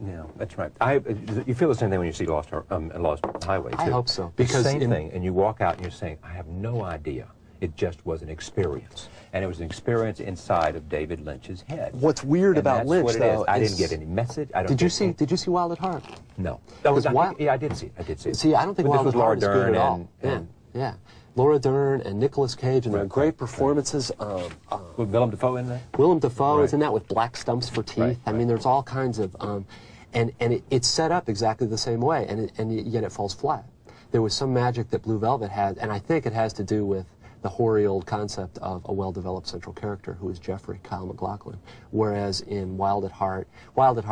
No, that's right. You feel the same thing when you see Lost Highway, too. I hope so. Because the same thing, and you walk out and you're saying, I have no idea. It just was an experience. And it was an experience inside of David Lynch's head. What's weird about Lynch, though, I didn't get any message. Did you see Wild at Heart? No. Yeah, I did see it. See, I don't think Wild at Heart is good at all. Yeah. Laura Dern and Nicolas Cage, and they're great performances. With Willem Dafoe in there? Willem Dafoe is in that with black stumps for teeth. I mean, there's all kinds of... and it's set up exactly the same way, and yet it falls flat. There was some magic that Blue Velvet had, and I think it has to do with the hoary old concept of a well-developed central character who is Jeffrey, Kyle MacLachlan. Whereas in Wild at Heart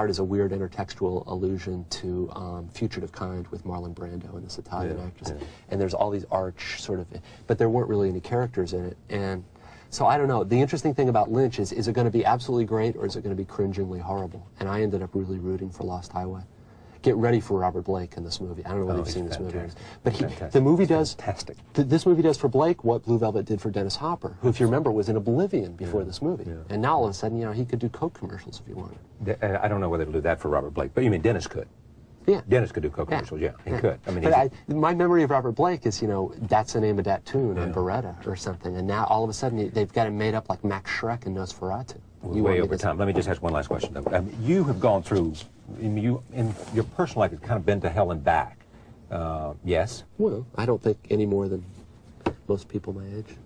is a weird intertextual allusion to Fugitive Kind with Marlon Brando and this Italian actress. Yeah. And there's all these arch sort of, but there weren't really any characters in it. And so I don't know. The interesting thing about Lynch is it going to be absolutely great or is it going to be cringingly horrible? And I ended up really rooting for Lost Highway. Get ready for Robert Blake in this movie. I don't know whether you've seen this movie. But the movie does... Fantastic. This movie does for Blake what Blue Velvet did for Dennis Hopper, who, if you remember, was in Oblivion before this movie. Yeah. And now, all of a sudden, he could do Coke commercials if he wanted. I don't know whether to do that for Robert Blake, but you mean Dennis could. Yeah. Dennis could do Coke commercials, he could. I mean, but my memory of Robert Blake is, that's the name of that tune on Beretta or something. And now, all of a sudden, they've got him made up like Max Schreck and Nosferatu. Way over time. Let me just ask one last question. You have gone through, in your personal life, you've kind of been to hell and back. Yes? Well, I don't think any more than most people my age.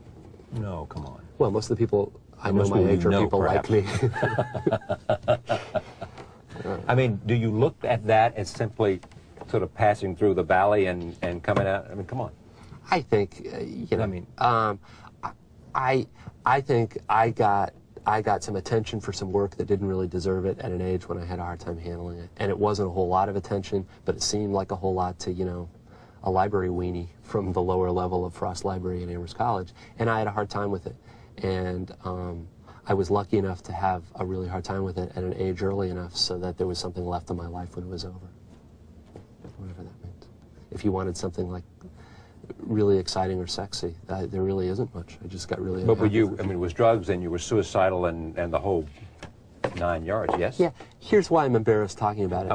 No, come on. Well, most of the people I know my age are people like me. I mean, do you look at that as simply sort of passing through the valley and coming out? I mean, come on. I think, I think I got some attention for some work that didn't really deserve it at an age when I had a hard time handling it. And it wasn't a whole lot of attention, but it seemed like a whole lot to, a library weenie from the lower level of Frost Library in Amherst College. And I had a hard time with it. And I was lucky enough to have a really hard time with it at an age early enough so that there was something left in my life when it was over. Whatever that meant. If you wanted something like really exciting or sexy, there really isn't much. I just got really... But were you, I mean, it was drugs and you were suicidal and the whole 9 yards, yes? Yeah. Here's why I'm embarrassed talking about it.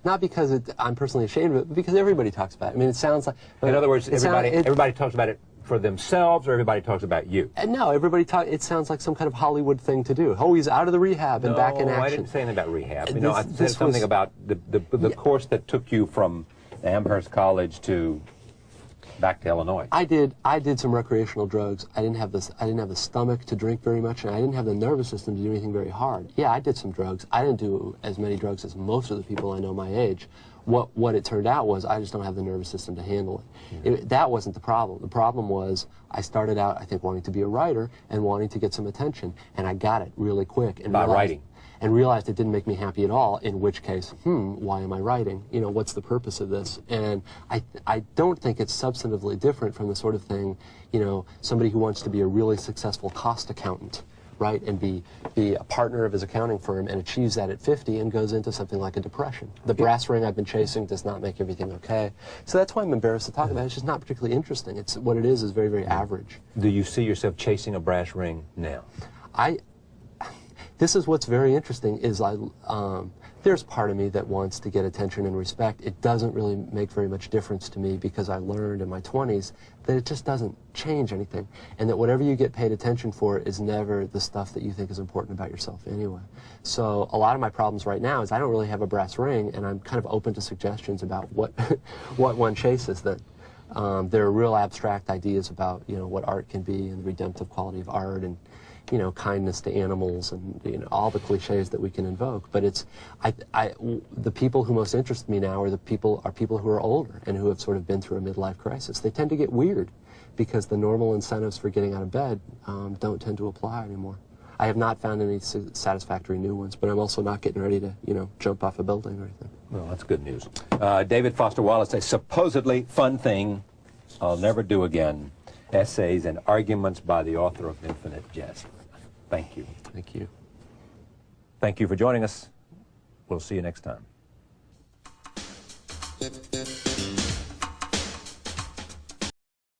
Not because I'm personally ashamed of it, but because everybody talks about it. I mean, it sounds like... In other words, everybody talks about it for themselves, or everybody talks about you? No, it sounds like some kind of Hollywood thing to do. Oh, he's out of the rehab and back in action. No, I didn't say anything about rehab. I said something about the course that took you from Amherst College to back to Illinois. I did some recreational drugs. I didn't have the stomach to drink very much, and I didn't have the nervous system to do anything very hard. Yeah, I did some drugs. I didn't do as many drugs as most of the people I know my age. What it turned out was I just don't have the nervous system to handle it. That wasn't the problem. The problem was I started out, I think, wanting to be a writer and wanting to get some attention, and I got it really quick. And by writing? And realized it didn't make me happy at all, in which case, why am I writing? What's the purpose of this? And I don't think it's substantively different from the sort of thing, somebody who wants to be a really successful cost accountant, right, and be a partner of his accounting firm and achieves that at 50 and goes into something like a depression. The brass ring I've been chasing does not make everything okay. So that's why I'm embarrassed to talk about it. It's just not particularly interesting. What it is very, very average. Do you see yourself chasing a brass ring now? This is what's very interesting is there's part of me that wants to get attention and respect. It doesn't really make very much difference to me because I learned in my 20s that it just doesn't change anything, and that whatever you get paid attention for is never the stuff that you think is important about yourself anyway. So a lot of my problems right now is I don't really have a brass ring, and I'm kind of open to suggestions about what one chases. That there are real abstract ideas about what art can be and the redemptive quality of art and kindness to animals and all the cliches that we can invoke. But it's the people who most interest me now are people who are older and who have sort of been through a midlife crisis. They tend to get weird because the normal incentives for getting out of bed don't tend to apply anymore. I have not found any satisfactory new ones, but I'm also not getting ready to jump off a building or anything. Well, that's good news. David Foster Wallace, a supposedly fun thing I'll never do again. Essays and arguments by the author of Infinite Jest. Thank you. Thank you. Thank you for joining us. We'll see you next time.